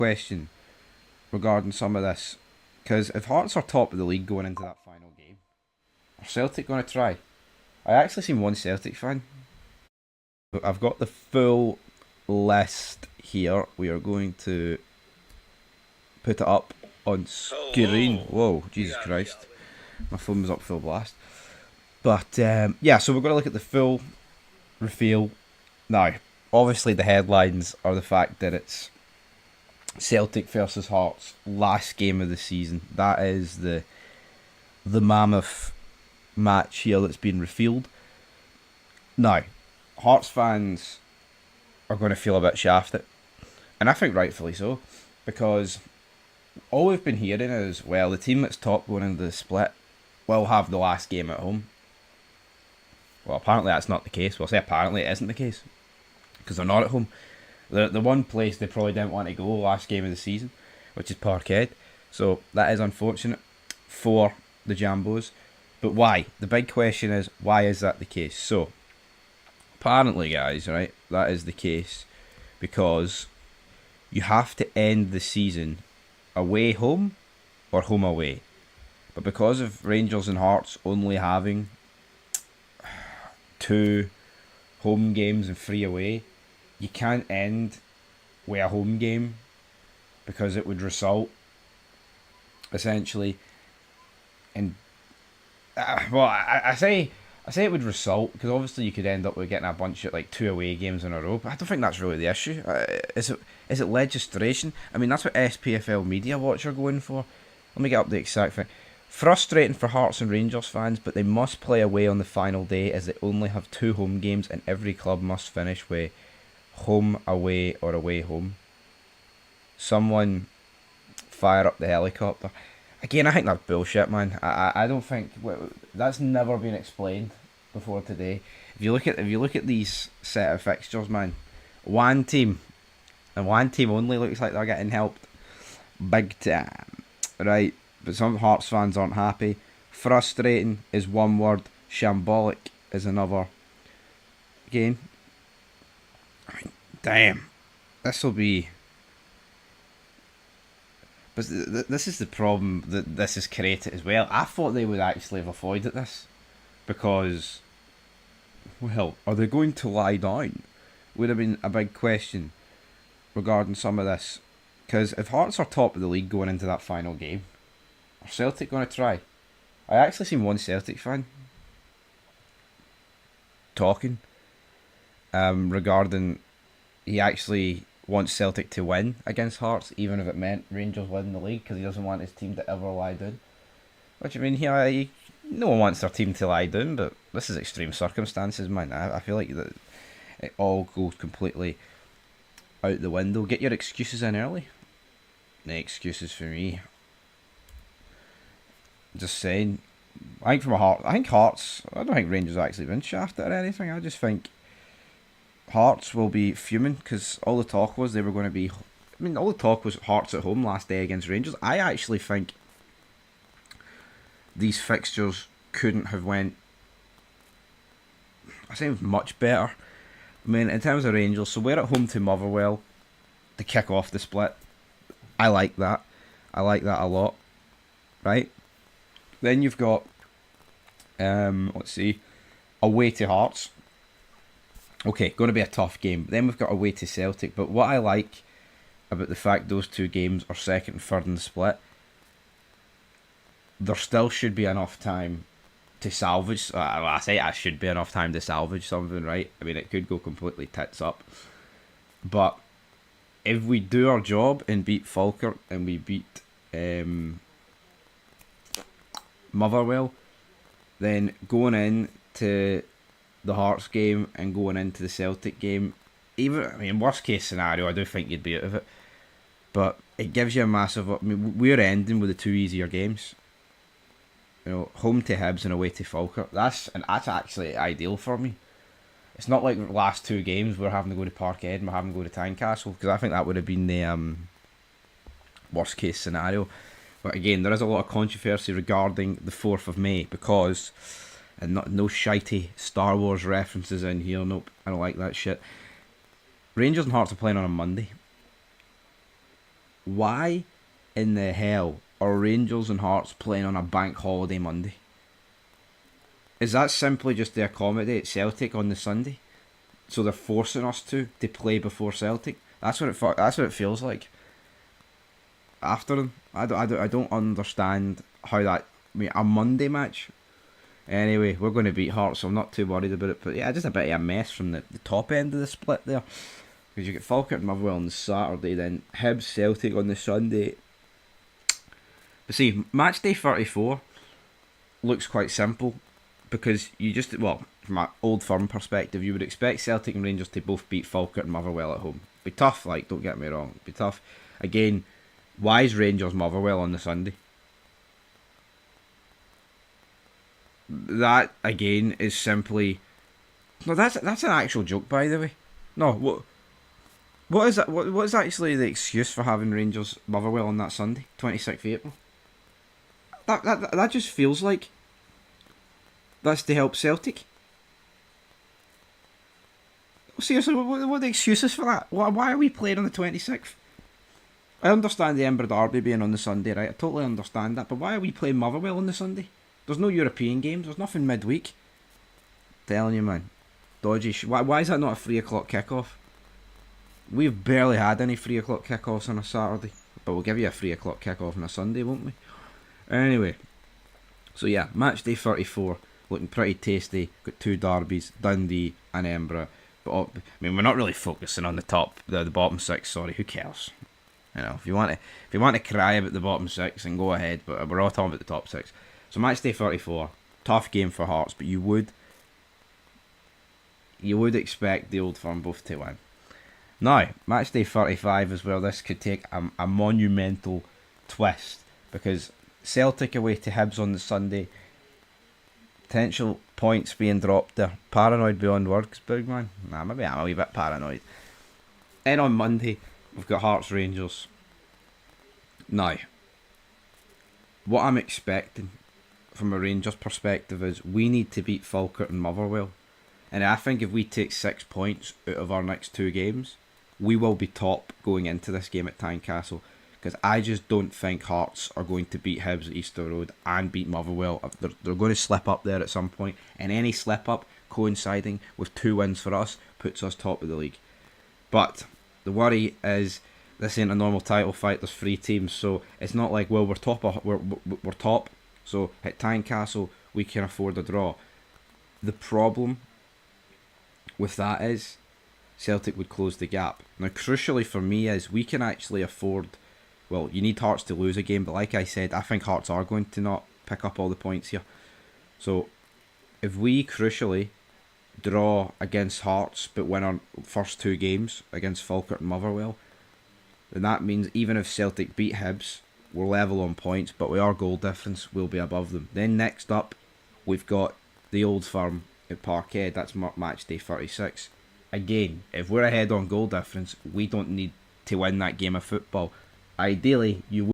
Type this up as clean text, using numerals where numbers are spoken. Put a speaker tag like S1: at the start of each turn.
S1: question regarding some of this. Because if Hearts are top of the league going into that final game, are Celtic going to try? I actually seen one Celtic fan. I've got the full list here. We are going to put it up on screen. Whoa, Jesus Christ. My phone was up full blast. But yeah, so we're going to look at the full reveal. Now, obviously the headlines are the fact that it's Celtic versus Hearts, last game of the season. That is the mammoth match here that's been revealed. Now, Hearts fans are going to feel a bit shafted, and I think rightfully so, because all we've been hearing is, well, the team that's top going into the split will have the last game at home. Well, apparently that's not the case. Well, say apparently it isn't the case, because they're not at home. The one place they probably didn't want to go last game of the season, which is Parkhead. So that is unfortunate for the Jambos. But why? The big question is, why is that the case? So, apparently, guys, right, that is the case because you have to end the season away home or home away. But because of Rangers and Hearts only having 2 home games and 3 away, you can't end with a home game because it would result essentially in I say it would result because obviously you could end up with getting a bunch of like 2 away games in a row, but I don't think that's really the issue. Is it legislation? I mean, that's what SPFL Media Watch are going for. Let me get up the exact thing. Frustrating for Hearts and Rangers fans, but they must play away on the final day as they only have 2 home games and every club must finish with home, away, or away, home. Someone fire up the helicopter. Again, I think that's bullshit, man. I don't think that's never been explained before today. If you look at these set of fixtures, man, one team and one team only looks like they're getting helped big time, right? But some Hearts fans aren't happy. Frustrating is one word. Shambolic is another. Again, damn, this will be. But this is the problem that this has created as well. I thought they would actually have avoided this because, well, are they going to lie down? Would have been a big question regarding some of this. Because if Hearts are top of the league going into that final game, are Celtic going to try? I actually seen one Celtic fan talking regarding he actually wants Celtic to win against Hearts, even if it meant Rangers win the league, because he doesn't want his team to ever lie down. Which, I mean, here, no one wants their team to lie down, but this is extreme circumstances, man. I feel like that it all goes completely out the window. Get your excuses in early. No excuses for me. Just saying. I think Hearts. I don't think Rangers actually been shafted or anything. I just think Hearts will be fuming because all the talk was they were going to be. I mean, all the talk was Hearts at home last day against Rangers. I actually think these fixtures couldn't have went. I say much better. I mean, in terms of Rangers, so we're at home to Motherwell to kick off the split. I like that. I like that a lot. Right. Then you've got, let's see, away to Hearts. Okay, going to be a tough game. Then we've got away to Celtic. But what I like about the fact those 2 games are second and third in the split, there still should be enough time to salvage. I say I should be enough time to salvage something, right? I mean, it could go completely tits up. But if we do our job and beat Falkirk and we beat Motherwell, then going into the Hearts game and going into the Celtic game, worst case scenario, I do think you'd be out of it. But it gives you a massive. I mean, we're ending with the 2 easier games. You know, home to Hibs and away to Falkirk. That's actually ideal for me. It's not like the last 2 games we're having to go to Parkhead and we're having to go to Tynecastle, because I think that would have been the worst case scenario. But again, there is a lot of controversy regarding the 4th of May because, and no shitey Star Wars references in here. Nope, I don't like that shit. Rangers and Hearts are playing on a Monday. why in the hell are Rangers and Hearts playing on a bank holiday Monday? Is that simply just to accommodate Celtic on the Sunday? So they're forcing us to play before Celtic? That's what it feels like. After them, I don't understand how that. I mean, a Monday match. Anyway, we're going to beat Hearts, so I'm not too worried about it. But yeah, just a bit of a mess from the top end of the split there. Because you get Falkirk and Motherwell on the Saturday, then Hibs Celtic on the Sunday. But see, match day 34 looks quite simple. Because you just, well, from an Old Firm perspective, you would expect Celtic and Rangers to both beat Falkirk and Motherwell at home. Be tough, like, don't get me wrong. Be tough. Again, why is Rangers Motherwell on the Sunday? That, again, is simply... No, that's an actual joke, by the way. No, what is that? What is actually the excuse for having Rangers Motherwell on that Sunday, 26th of April? That just feels like that's to help Celtic. Seriously, what are the excuses for that? Why are we playing on the 26th? I understand the Edinburgh Derby being on the Sunday, right? I totally understand that. But why are we playing Motherwell on the Sunday? There's no European games. There's nothing midweek. Telling you, man. Dodgy. Why is that not a 3 o'clock kickoff? We've barely had any 3 o'clock kickoffs on a Saturday. But we'll give you a 3 o'clock kickoff on a Sunday, won't we? Anyway. So yeah, match day 34. Looking pretty tasty. Got two derbies, Dundee and Edinburgh. But I mean, we're not really focusing on the bottom six. Sorry, who cares? You know, if you want to cry about the bottom six, then go ahead. But we're all talking about the top six. So match day 34, tough game for Hearts, but you would expect the Old Firm both to win. Now, match day 35 is where this could take a monumental twist, because Celtic away to Hibs on the Sunday. Potential points being dropped there. Paranoid beyond words, big man. Nah, maybe I'm a wee bit paranoid. Then on Monday, we've got Hearts Rangers. Now, what I'm expecting from a Rangers perspective is we need to beat Falkirk and Motherwell. And I think if we take 6 points out of our next two games, we will be top going into this game at Tynecastle. Because I just don't think Hearts are going to beat Hibs at Easter Road and beat Motherwell. They're going to slip up there at some point. And any slip up coinciding with 2 wins for us puts us top of the league. But the worry is this ain't a normal title fight. There's 3 teams. So it's not like, well, we're top. So at Tynecastle, we can afford a draw. The problem with that is Celtic would close the gap. Now, crucially for me is we can actually afford... Well, you need Hearts to lose a game, but like I said, I think Hearts are going to not pick up all the points here. So, if we crucially draw against Hearts, but win our first 2 games against Falkirk and Motherwell, then that means even if Celtic beat Hibs, we're level on points, but with our goal difference, we'll be above them. Then next up, we've got the Old Firm at Parkhead. That's match day 36. Again, if we're ahead on goal difference, we don't need to win that game of football. Ideally, you